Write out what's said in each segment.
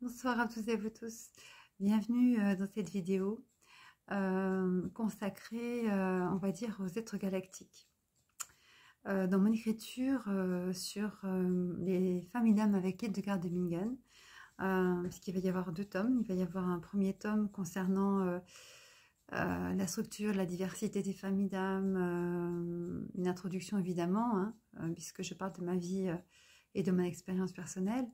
Bonsoir à toutes et à vous tous. Bienvenue dans cette vidéo consacrée, on va dire, aux êtres galactiques. Dans mon écriture sur les femmes et dames avec Hildegard de Bingen, puisqu'il va y avoir 2 tomes. Il va y avoir un premier tome concernant la structure, la diversité des femmes et dames, une introduction évidemment, puisque je parle de ma vie et de mon expérience personnelle.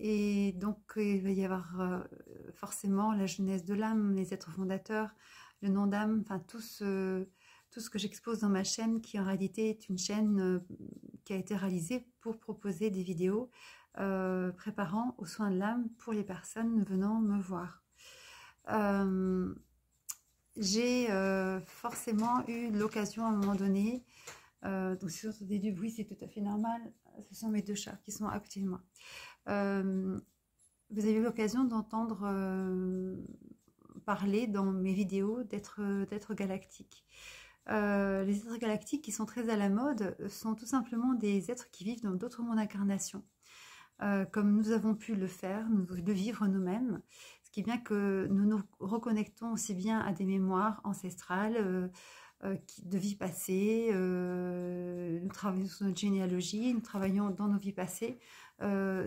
Et donc, il va y avoir forcément la genèse de l'âme, les êtres fondateurs, le nom d'âme, enfin tout ce que j'expose dans ma chaîne, qui en réalité est une chaîne qui a été réalisée pour proposer des vidéos préparant aux soins de l'âme pour les personnes venant me voir. J'ai forcément eu l'occasion à un moment donné, donc si vous entendez du bruit, c'est tout à fait normal, ce sont mes 2 chats qui sont à côté de moi. Vous avez eu l'occasion d'entendre parler dans mes vidéos d'êtres galactiques. Les êtres galactiques qui sont très à la mode sont tout simplement des êtres qui vivent dans d'autres mondes d'incarnation, comme nous avons pu le faire, le vivre nous-mêmes, ce qui est bien que nous nous reconnectons aussi bien à des mémoires ancestrales, de vies passées, nous travaillons sur notre généalogie, nous travaillons dans nos vies passées,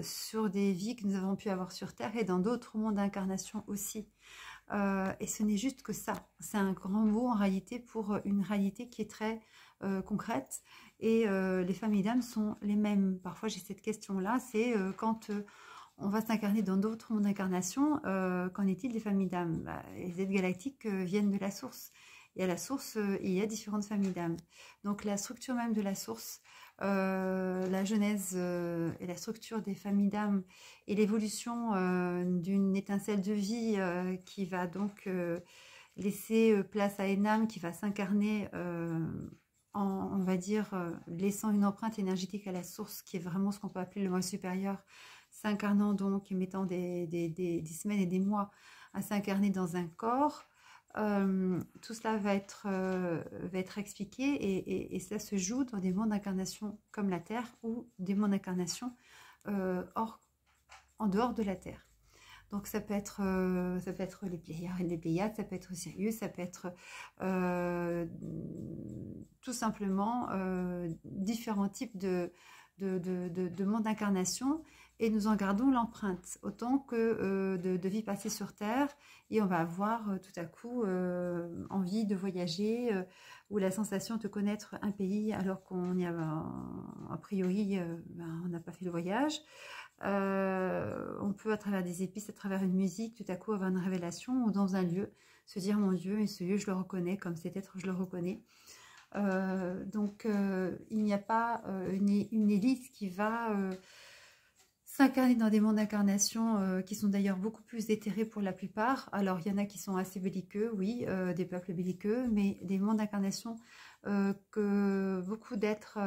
sur des vies que nous avons pu avoir sur Terre et dans d'autres mondes d'incarnation aussi. Et ce n'est juste que ça, c'est un grand mot en réalité pour une réalité qui est très concrète, et les femmes et dames sont les mêmes. Parfois j'ai cette question-là, c'est quand on va s'incarner dans d'autres mondes d'incarnation, qu'en est-il des femmes et dames? Les êtres galactiques viennent de la source. Et à la source, il y a différentes familles d'âmes. Donc la structure même de la source, la genèse et la structure des familles d'âmes et l'évolution d'une étincelle de vie qui va donc laisser place à une âme qui va s'incarner on va dire, laissant une empreinte énergétique à la source, qui est vraiment ce qu'on peut appeler le moi supérieur, s'incarnant donc et mettant des semaines et des mois à s'incarner dans un corps. Tout cela va être expliqué, et cela se joue dans des mondes d'incarnation comme la Terre, ou des mondes d'incarnation en dehors de la Terre. Donc ça peut être les Pléiades, ça peut être Sirius, ça peut être tout simplement différents types de mondes d'incarnation, et nous en gardons l'empreinte autant que de vie passée sur Terre, et on va avoir tout à coup envie de voyager, ou la sensation de connaître un pays alors qu'on y a a priori on n'a pas fait le voyage. On peut, à travers des épices, à travers une musique, tout à coup avoir une révélation, ou dans un lieu, se dire mon Dieu, et ce lieu je le reconnais, comme cet être je le reconnais. Donc il n'y a pas une élite qui va s'incarner dans des mondes d'incarnation qui sont d'ailleurs beaucoup plus éthérés pour la plupart. Alors il y en a qui sont assez belliqueux, oui, des peuples belliqueux, mais des mondes d'incarnation que beaucoup d'êtres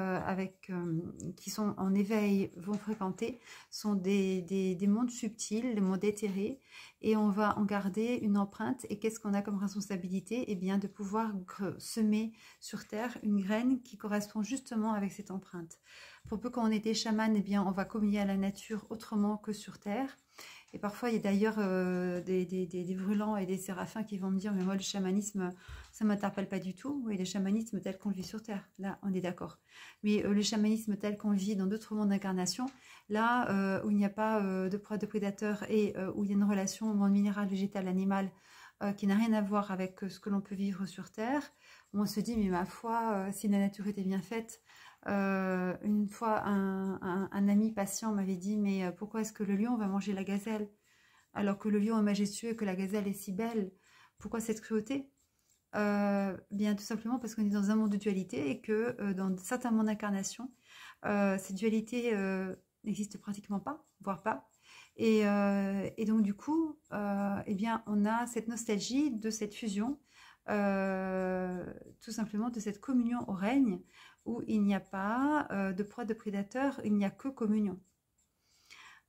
qui sont en éveil vont fréquenter sont des mondes subtils, des mondes éthérés, et on va en garder une empreinte. Et qu'est-ce qu'on a comme responsabilité? Eh bien, de pouvoir semer sur Terre une graine qui correspond justement avec cette empreinte. Pour peu qu'on ait des chamans, eh bien, on va communier à la nature autrement que sur Terre. Et parfois, il y a d'ailleurs des brûlants et des séraphins qui vont me dire « Mais moi, le chamanisme, ça ne m'interpelle pas du tout. » Oui, le chamanisme tel qu'on le vit sur Terre, là, on est d'accord. Mais le chamanisme tel qu'on le vit dans d'autres mondes d'incarnation, là où il n'y a pas de proie de prédateur, et où il y a une relation au monde minéral, végétal, animal, qui n'a rien à voir avec ce que l'on peut vivre sur Terre, où on se dit « Mais ma foi, si la nature était bien faite… » Une fois, un ami patient m'avait dit « Mais pourquoi est-ce que le lion va manger la gazelle alors que le lion est majestueux et que la gazelle est si belle? Pourquoi cette cruauté ?» Bien tout simplement parce qu'on est dans un monde de dualité, et que dans certains mondes d'incarnation, cette dualité n'existe pratiquement pas, voire pas. Et donc du coup, eh bien, on a cette nostalgie de cette fusion, tout simplement de cette communion au règne, où il n'y a pas de proie de prédateur, il n'y a que communion.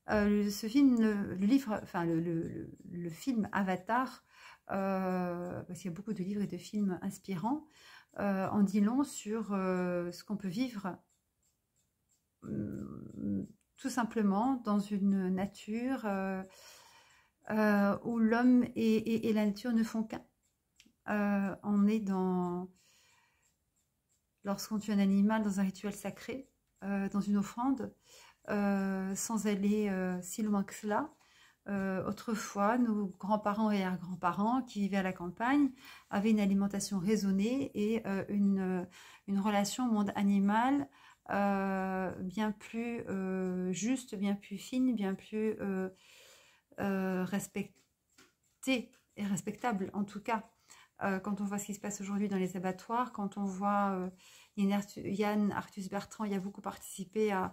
Ce film, le film Avatar, parce qu'il y a beaucoup de livres et de films inspirants, en dit long sur ce qu'on peut vivre tout simplement dans une nature où l'homme et la nature ne font qu'un. On est dans, lorsqu'on tue un animal dans un rituel sacré, dans une offrande, sans aller si loin que cela. Autrefois, nos grands-parents et arrière-grands-parents qui vivaient à la campagne avaient une alimentation raisonnée et une relation au monde animal bien plus juste, bien plus fine, bien plus respectée et respectable en tout cas. Quand on voit ce qui se passe aujourd'hui dans les abattoirs, quand on voit Yann Arthus Bertrand, il a beaucoup participé à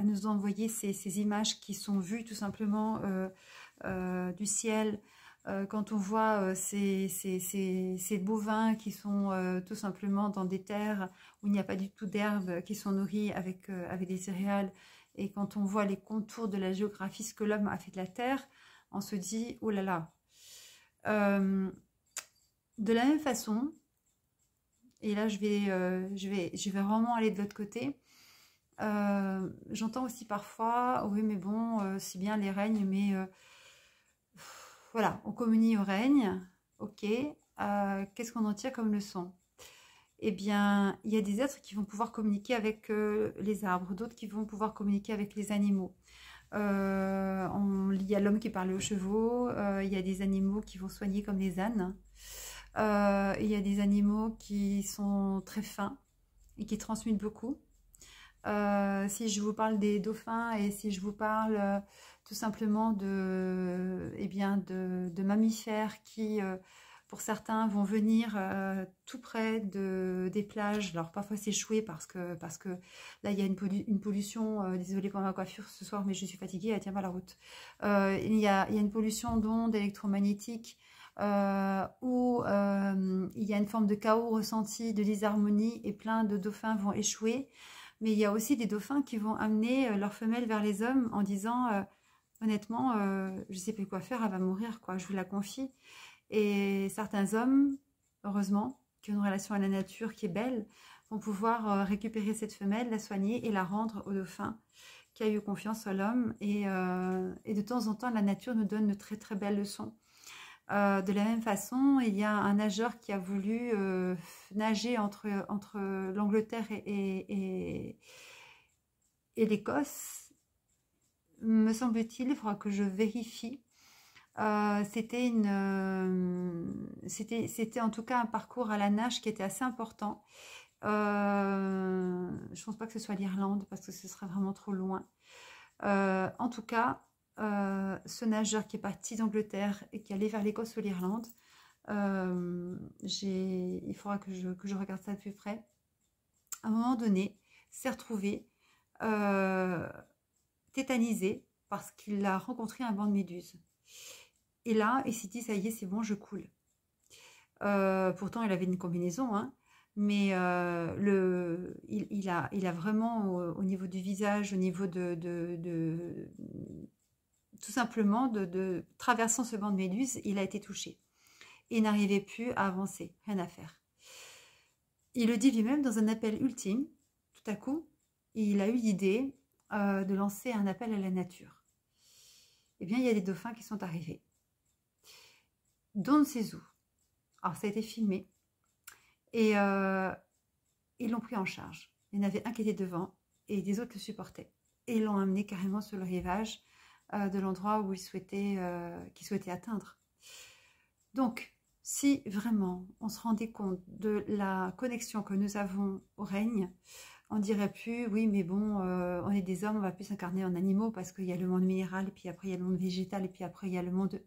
nous envoyer ces images qui sont vues tout simplement du ciel. Quand on voit ces bovins qui sont tout simplement dans des terres où il n'y a pas du tout d'herbe, qui sont nourris avec des céréales, et quand on voit les contours de la géographie, ce que l'homme a fait de la terre, on se dit, oh là là. De la même façon, et là je vais vraiment aller de l'autre côté, j'entends aussi parfois, oui mais bon, c'est bien les règnes, mais voilà, on communie au règne, ok, qu'est-ce qu'on en tire comme leçon? Eh bien, il y a des êtres qui vont pouvoir communiquer avec les arbres, d'autres qui vont pouvoir communiquer avec les animaux. Il y a l'homme qui parle aux chevaux, il y a des animaux qui vont soigner comme les ânes. Il y a des animaux qui sont très fins et qui transmettent beaucoup. Si je vous parle des dauphins et si je vous parle tout simplement de mammifères qui, pour certains, vont venir tout près des plages. Alors parfois c'est échoué parce que là il y a une pollution. Désolée pour ma coiffure ce soir, mais je suis fatiguée, elle tient pas la route. Il y a une pollution d'ondes électromagnétiques. Où il y a une forme de chaos ressenti, de disharmonie, et plein de dauphins vont échouer. Mais il y a aussi des dauphins qui vont amener leurs femelles vers les hommes en disant honnêtement, je ne sais plus quoi faire, elle va mourir, quoi, je vous la confie. Et certains hommes, heureusement, qui ont une relation à la nature qui est belle, vont pouvoir récupérer cette femelle, la soigner et la rendre au dauphin qui a eu confiance en l'homme. Et de temps en temps, la nature nous donne de très très belles leçons. De la même façon, il y a un nageur qui a voulu nager entre l'Angleterre et l'Écosse. Me semble-t-il, il faudra que je vérifie. C'était en tout cas un parcours à la nage qui était assez important. Je ne pense pas que ce soit l'Irlande parce que ce serait vraiment trop loin. En tout cas, ce nageur qui est parti d'Angleterre et qui allait vers l'Écosse ou l'Irlande, il faudra que je regarde ça de plus près. À un moment donné, s'est retrouvé tétanisé parce qu'il a rencontré un banc de méduses. Et là, il s'est dit, ça y est, c'est bon, je coule. Pourtant, il avait une combinaison, hein, mais il a vraiment, au niveau du visage, au niveau tout simplement, de traversant ce banc de méduses, il a été touché. Et n'arrivait plus à avancer, rien à faire. Il le dit lui-même dans un appel ultime, tout à coup, il a eu l'idée de lancer un appel à la nature. Eh bien, il y a des dauphins qui sont arrivés. D'on ne sait où. Alors, ça a été filmé. Et ils l'ont pris en charge. Il y en avait un qui était devant et des autres le supportaient. Et ils l'ont amené carrément sur le rivage de l'endroit où qu'il souhaitait atteindre. Donc, si vraiment on se rendait compte de la connexion que nous avons au règne, on dirait plus, oui, mais bon, on est des hommes, on va plus s'incarner en animaux parce qu'il y a le monde minéral, et puis après il y a le monde végétal, et puis après il y a le monde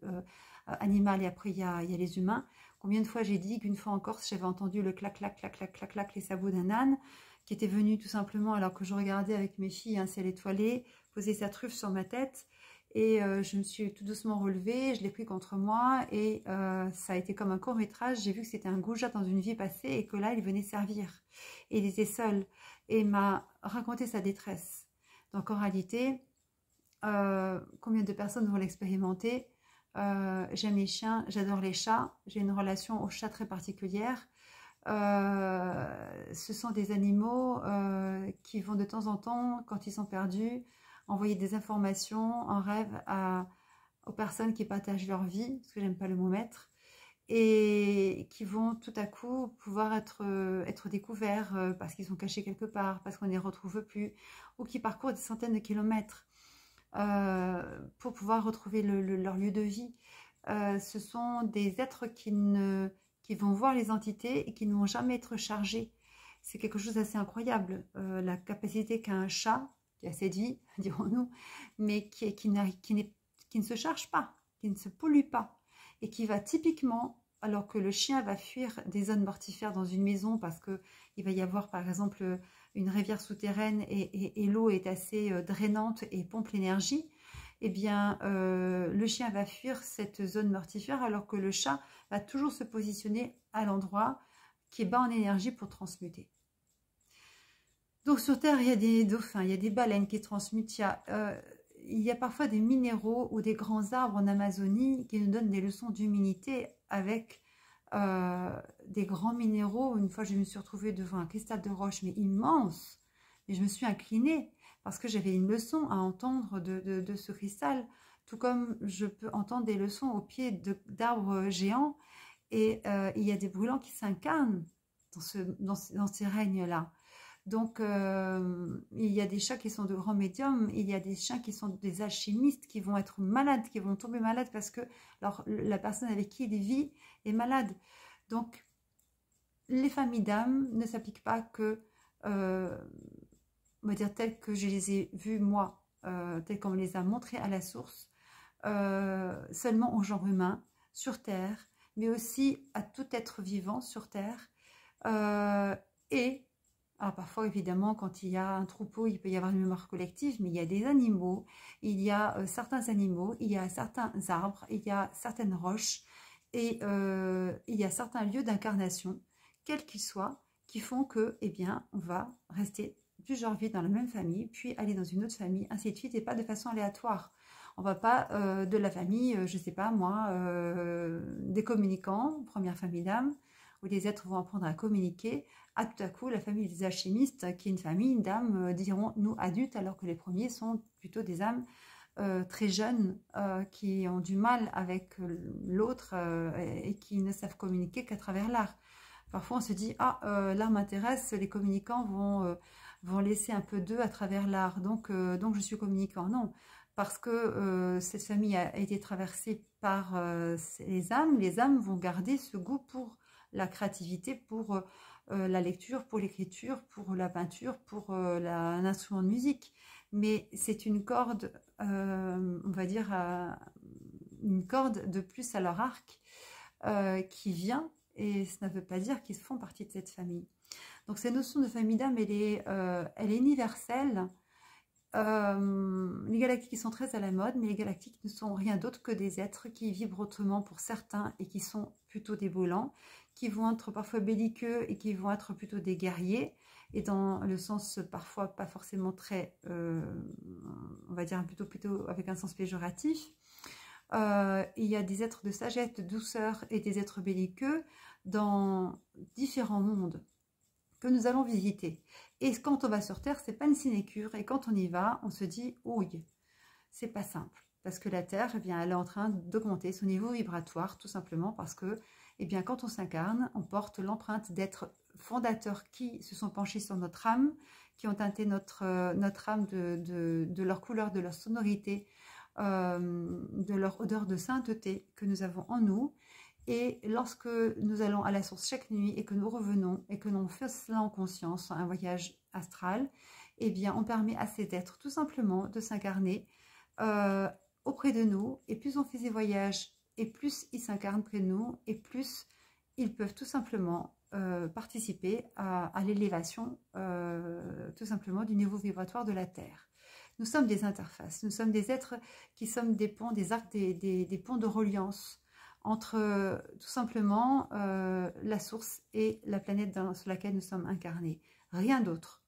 animal, et après il y a les humains. Combien de fois j'ai dit qu'une fois en Corse, j'avais entendu le clac, clac, clac, clac, clac, clac, les sabots d'un âne qui était venu tout simplement alors que je regardais avec mes filles un ciel étoilé, poser sa truffe sur ma tête. Et je me suis tout doucement relevée, je l'ai pris contre moi et ça a été comme un court-métrage. J'ai vu que c'était un goujat dans une vie passée et que là, il venait servir. Et il était seul et m'a raconté sa détresse. Donc en réalité, combien de personnes vont l'expérimenter? J'aime les chiens, j'adore les chats, j'ai une relation aux chats très particulière. Ce sont des animaux qui vont de temps en temps, quand ils sont perdus, envoyer des informations en rêve aux personnes qui partagent leur vie, parce que j'aime pas le mot maître, et qui vont tout à coup pouvoir être découverts parce qu'ils sont cachés quelque part, parce qu'on ne les retrouve plus, ou qui parcourent des centaines de kilomètres pour pouvoir retrouver leur lieu de vie. Ce sont des êtres qui vont voir les entités et qui ne vont jamais être chargés. C'est quelque chose d'assez incroyable, la capacité qu'a un chat, qui a cette vie, dirons-nous, mais qui ne se charge pas, qui ne se pollue pas, et qui va typiquement, alors que le chien va fuir des zones mortifères dans une maison parce qu'il va y avoir par exemple une rivière souterraine et l'eau est assez drainante et pompe l'énergie, eh bien le chien va fuir cette zone mortifère alors que le chat va toujours se positionner à l'endroit qui est bas en énergie pour transmuter. Donc sur Terre, il y a des dauphins, il y a des baleines qui transmutent, il y a parfois des minéraux ou des grands arbres en Amazonie qui nous donnent des leçons d'humilité avec des grands minéraux. Une fois, je me suis retrouvée devant un cristal de roche, mais immense. Et je me suis inclinée parce que j'avais une leçon à entendre de ce cristal, tout comme je peux entendre des leçons au pied d'arbres géants. Et il y a des brûlants qui s'incarnent dans ces règnes-là. Donc, il y a des chats qui sont de grands médiums, il y a des chiens qui sont des alchimistes, qui vont être malades, qui vont tomber malades parce que la personne avec qui il vit est malade. Donc, les familles d'âmes ne s'appliquent pas que, on va dire, telles que je les ai vues moi, telles qu'on me les a montrées à la source, seulement au genre humain, sur Terre, mais aussi à tout être vivant sur Terre, alors parfois, évidemment, quand il y a un troupeau, il peut y avoir une mémoire collective, mais il y a des animaux, il y a certains animaux, il y a certains arbres, il y a certaines roches, et il y a certains lieux d'incarnation, quels qu'ils soient, qui font que, eh bien, on va rester plusieurs vies dans la même famille, puis aller dans une autre famille, ainsi de suite, et pas de façon aléatoire. On ne va pas de la famille, je ne sais pas moi, des communicants, première famille d'âme, où les êtres vont apprendre à communiquer, à tout à coup la famille des alchimistes, qui est une famille d'âmes, diront nous adultes, alors que les premiers sont plutôt des âmes très jeunes, qui ont du mal avec l'autre et qui ne savent communiquer qu'à travers l'art. Parfois on se dit, ah, l'art m'intéresse, les communicants vont laisser un peu d'eux à travers l'art, donc je suis communicant. Non, parce que cette famille a été traversée par les âmes vont garder ce goût pour la créativité, pour la lecture, pour l'écriture, pour la peinture, pour un instrument de musique. Mais c'est une corde, on va dire, une corde de plus à leur arc qui vient, et ça ne veut pas dire qu'ils font partie de cette famille. Donc cette notion de famille d'âme, elle est universelle. Les galactiques sont très à la mode, mais les galactiques ne sont rien d'autre que des êtres qui vibrent autrement pour certains et qui sont plutôt des volants, qui vont être parfois belliqueux et qui vont être plutôt des guerriers, et dans le sens parfois pas forcément très, on va dire plutôt avec un sens péjoratif. Il y a des êtres de sagesse, de douceur et des êtres belliqueux dans différents mondes que nous allons visiter. Et quand on va sur Terre, c'est pas une sinécure. Et quand on y va, on se dit, ouille, c'est pas simple. Parce que la Terre, eh bien, elle est en train d'augmenter son niveau vibratoire, tout simplement parce que, eh bien, quand on s'incarne, on porte l'empreinte d'êtres fondateurs qui se sont penchés sur notre âme, qui ont teinté notre âme de leur couleur, de leur sonorité, de leur odeur de sainteté que nous avons en nous. Et lorsque nous allons à la source chaque nuit et que nous revenons et que l'on fait cela en conscience, un voyage astral, eh bien, on permet à ces êtres tout simplement de s'incarner auprès de nous. Et plus on fait ces voyages, et plus ils s'incarnent près de nous, et plus ils peuvent tout simplement participer à l'élévation tout simplement du niveau vibratoire de la Terre. Nous sommes des interfaces, nous sommes des êtres qui sommes des ponts, des arcs, des ponts de reliance entre tout simplement la source et la planète sur laquelle nous sommes incarnés. Rien d'autre.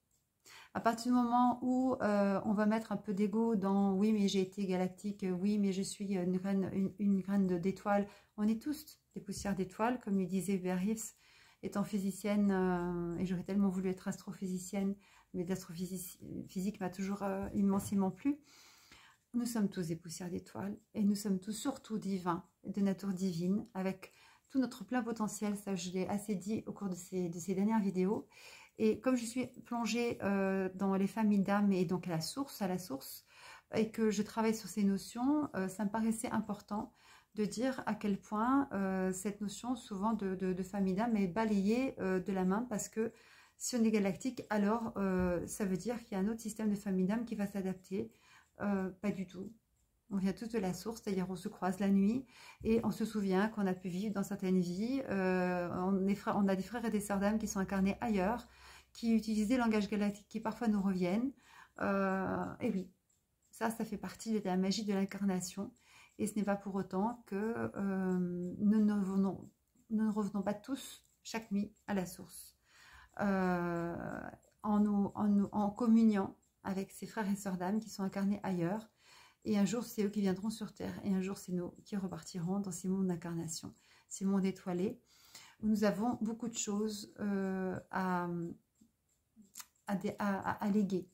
À partir du moment où on va mettre un peu d'ego dans « oui, mais j'ai été galactique, oui, mais je suis une graine d'étoile », on est tous des poussières d'étoiles, comme lui disait Hubert Reeves, étant physicienne, et j'aurais tellement voulu être astrophysicienne, mais l'astrophysique m'a toujours immensément plu. Nous sommes tous des poussières d'étoiles et nous sommes tous surtout divins, de nature divine, avec tout notre plein potentiel. Ça, je l'ai assez dit au cours de ces dernières vidéos. Et comme je suis plongée dans les familles d'âmes et donc à la source, et que je travaille sur ces notions, ça me paraissait important de dire à quel point cette notion souvent de famille d'âme est balayée de la main, parce que si on est galactique, alors ça veut dire qu'il y a un autre système de famille d'âme qui va s'adapter. Pas du tout. On vient tous de la source, c'est-à-dire on se croise la nuit et on se souvient qu'on a pu vivre dans certaines vies. On a des frères et des sœurs d'âme qui sont incarnés ailleurs, qui utilisent des langages galactiques qui parfois nous reviennent. Et oui, ça fait partie de la magie de l'incarnation. Et ce n'est pas pour autant que nous ne revenons pas tous chaque nuit à la source. En communiant avec ces frères et sœurs d'âme qui sont incarnés ailleurs. Et un jour, c'est eux qui viendront sur Terre. Et un jour, c'est nous qui repartirons dans ces mondes d'incarnation, ces mondes étoilés, où nous avons beaucoup de choses à léguer.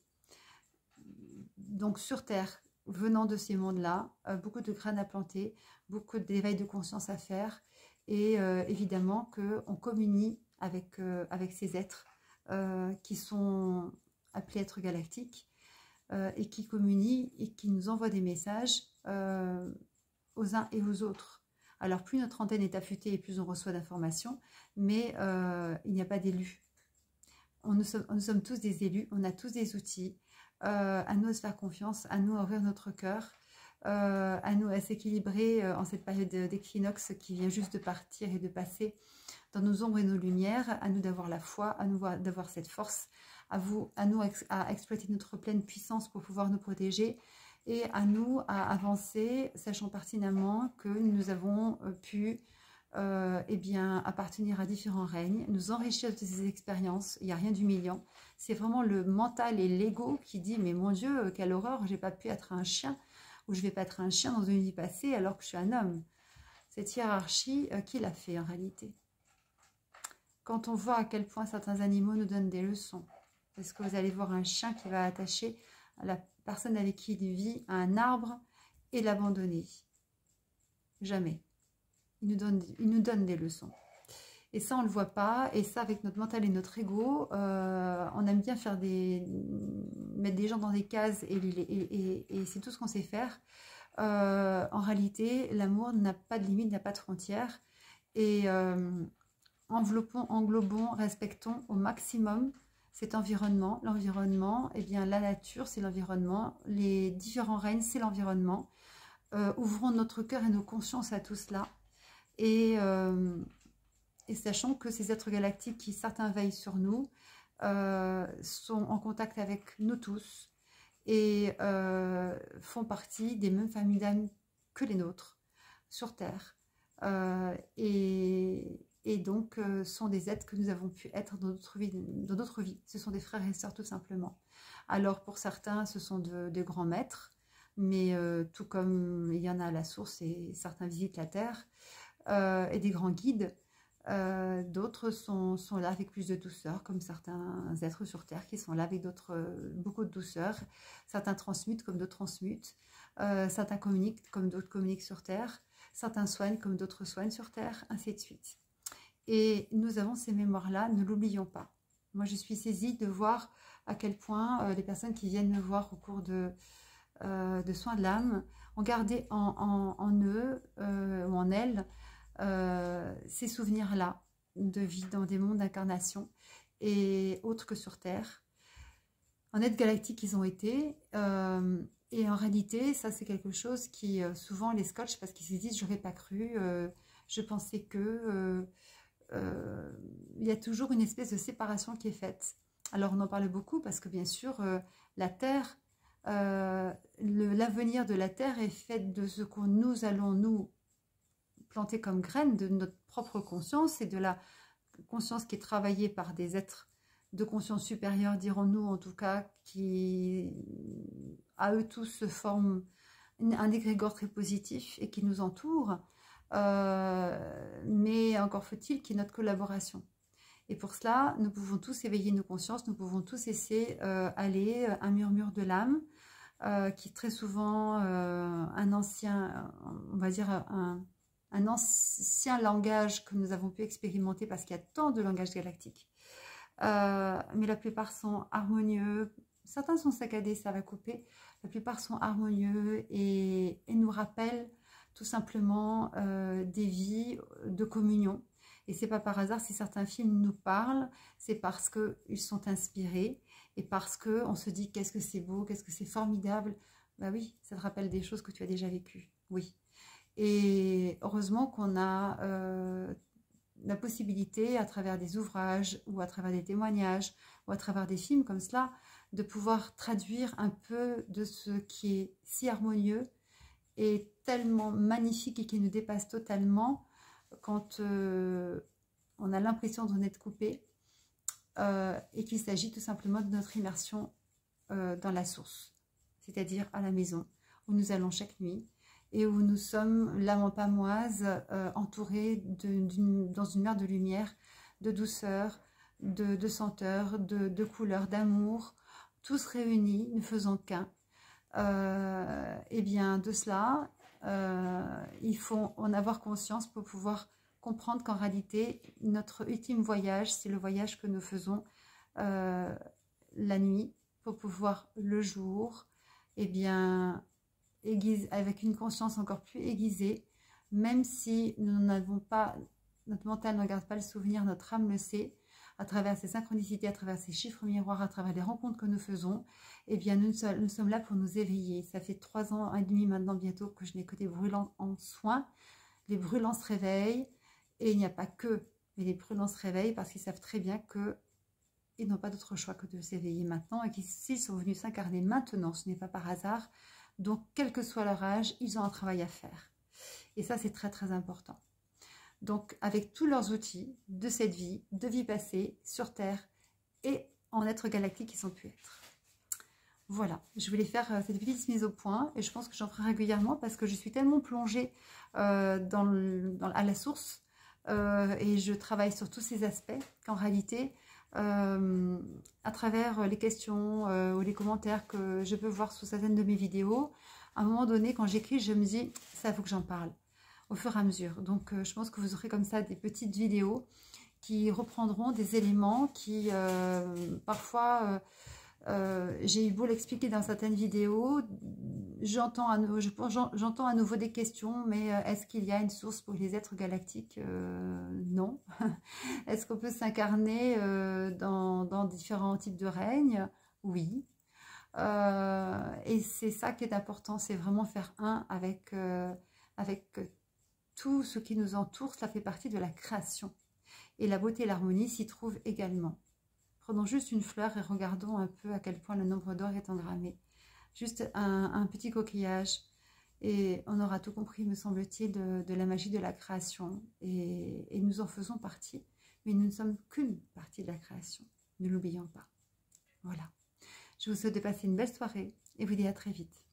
Donc, sur Terre, venant de ces mondes-là, beaucoup de graines à planter, beaucoup d'éveil de conscience à faire. Et évidemment qu'on communie avec ces êtres qui sont appelés êtres galactiques, et qui communient et qui nous envoient des messages aux uns et aux autres. Alors plus notre antenne est affûtée et plus on reçoit d'informations, mais il n'y a pas d'élus. Nous sommes tous des élus, on a tous des outils, à nous à se faire confiance, à nous à ouvrir notre cœur, à nous à s'équilibrer en cette période d'équinoxe qui vient juste de partir et de passer, dans nos ombres et nos lumières, à nous d'avoir la foi, à nous d'avoir cette force, à nous à exploiter notre pleine puissance pour pouvoir nous protéger, et à nous à avancer, sachant pertinemment que nous avons pu appartenir à différents règnes, nous enrichir de ces expériences. Il n'y a rien d'humiliant. C'est vraiment le mental et l'ego qui dit « Mais mon Dieu, quelle horreur, j'ai pas pu être un chien, ou je vais pas être un chien dans une vie passée alors que je suis un homme. » Cette hiérarchie, qui l'a fait en réalité? Quand on voit à quel point certains animaux nous donnent des leçons, est-ce que vous allez voir un chien qui va attacher la personne avec qui il vit à un arbre et l'abandonner? Jamais. Il nous donne des leçons. Et ça, on ne le voit pas. Et ça, avec notre mental et notre ego, on aime bien mettre des gens dans des cases et c'est tout ce qu'on sait faire. En réalité, l'amour n'a pas de limite, n'a pas de frontières. Et englobons, respectons au maximum cet environnement. L'environnement, eh bien, la nature, c'est l'environnement. Les différents règnes, c'est l'environnement. Ouvrons notre cœur et nos consciences à tout cela. Et sachant que ces êtres galactiques qui, certains veillent sur nous, sont en contact avec nous tous et font partie des mêmes familles d'âmes que les nôtres sur Terre. Et donc sont des êtres que nous avons pu être dans d'autres vies. Ce sont des frères et sœurs tout simplement. Alors pour certains, ce sont de grands maîtres, mais tout comme il y en a à la source et certains visitent la Terre, et des grands guides, d'autres sont là avec plus de douceur, comme certains êtres sur Terre qui sont là avec beaucoup de douceur. Certains transmutent comme d'autres transmutent, certains communiquent comme d'autres communiquent sur Terre, certains soignent comme d'autres soignent sur Terre, ainsi de suite. Et nous avons ces mémoires-là, ne l'oublions pas. Moi, je suis saisie de voir à quel point les personnes qui viennent me voir au cours de soins de l'âme ont gardé en eux ou en elles ces souvenirs-là de vie dans des mondes d'incarnation et autres que sur Terre. En aide galactique, ils ont été. Et en réalité, ça, c'est quelque chose qui souvent les scotche parce qu'ils se disent « j'aurais pas cru, je pensais que… » il y a toujours une espèce de séparation qui est faite. Alors, on en parle beaucoup parce que, bien sûr, la Terre, l'avenir de la Terre est fait de ce que nous allons nous planter comme graines de notre propre conscience et de la conscience qui est travaillée par des êtres de conscience supérieure, dirons-nous en tout cas, qui à eux tous se forment un égrégore très positif et qui nous entoure. Mais encore faut-il qu'il y ait notre collaboration. Et pour cela, nous pouvons tous éveiller nos consciences, nous pouvons tous laisser aller un murmure de l'âme, qui est très souvent un ancien, on va dire un ancien langage que nous avons pu expérimenter parce qu'il y a tant de langages galactiques. Mais la plupart sont harmonieux, certains sont saccadés, ça va couper, la plupart sont harmonieux et nous rappellent tout simplement des vies de communion. Et c'est pas par hasard si certains films nous parlent, c'est parce qu'ils sont inspirés et parce qu'on se dit qu'est-ce que c'est beau, qu'est-ce que c'est formidable. Bah oui, ça te rappelle des choses que tu as déjà vécues, oui. Et heureusement qu'on a la possibilité, à travers des ouvrages ou à travers des témoignages ou à travers des films comme cela, de pouvoir traduire un peu de ce qui est si harmonieux et tellement magnifique et qui nous dépasse totalement quand on a l'impression d'en être coupé et qu'il s'agit tout simplement de notre immersion dans la source, c'est-à-dire à la maison où nous allons chaque nuit et où nous sommes l'âme en pamoise, entourés dans une mer de lumière, de douceur, de senteur, de couleur, d'amour, tous réunis, ne faisant qu'un. Et bien de cela, il faut en avoir conscience pour pouvoir comprendre qu'en réalité, notre ultime voyage, c'est le voyage que nous faisons la nuit, pour pouvoir le jour, et bien, avec une conscience encore plus aiguisée, même si nous n'avons pas, notre mental ne garde pas le souvenir, notre âme le sait, à travers ces synchronicités, à travers ces chiffres miroirs, à travers les rencontres que nous faisons, eh bien nous sommes là pour nous éveiller. Ça fait 3 ans et demi maintenant bientôt que je n'ai que des brûlants en soins. Les brûlants se réveillent, et il n'y a pas que, mais les brûlants se réveillent parce qu'ils savent très bien qu'ils n'ont pas d'autre choix que de s'éveiller maintenant, et qu'ils sont venus s'incarner maintenant, ce n'est pas par hasard. Donc, quel que soit leur âge, ils ont un travail à faire. Et ça, c'est très, très important. Donc, avec tous leurs outils de cette vie, de vie passée, sur Terre, et en être galactique, ils ont pu être. Voilà, je voulais faire cette petite mise au point, et je pense que j'en ferai régulièrement, parce que je suis tellement plongée à la source, et je travaille sur tous ces aspects, qu'en réalité, à travers les questions ou les commentaires que je peux voir sous certaines de mes vidéos, à un moment donné, quand j'écris, je me dis, ça faut que j'en parle au fur et à mesure. Donc, je pense que vous aurez comme ça des petites vidéos qui reprendront des éléments qui, parfois, j'ai eu beau l'expliquer dans certaines vidéos, j'entends à nouveau des questions, mais est-ce qu'il y a une source pour les êtres galactiques? Non. Est-ce qu'on peut s'incarner dans différents types de règnes? Oui. Et c'est ça qui est important, c'est vraiment faire un avec tout ce qui nous entoure. Cela fait partie de la création. Et la beauté et l'harmonie s'y trouvent également. Prenons juste une fleur et regardons un peu à quel point le nombre d'or est engrammé. Juste un petit coquillage et on aura tout compris, me semble-t-il, de la magie de la création. Et nous en faisons partie, mais nous ne sommes qu'une partie de la création. Ne l'oublions pas. Voilà. Je vous souhaite de passer une belle soirée et vous dis à très vite.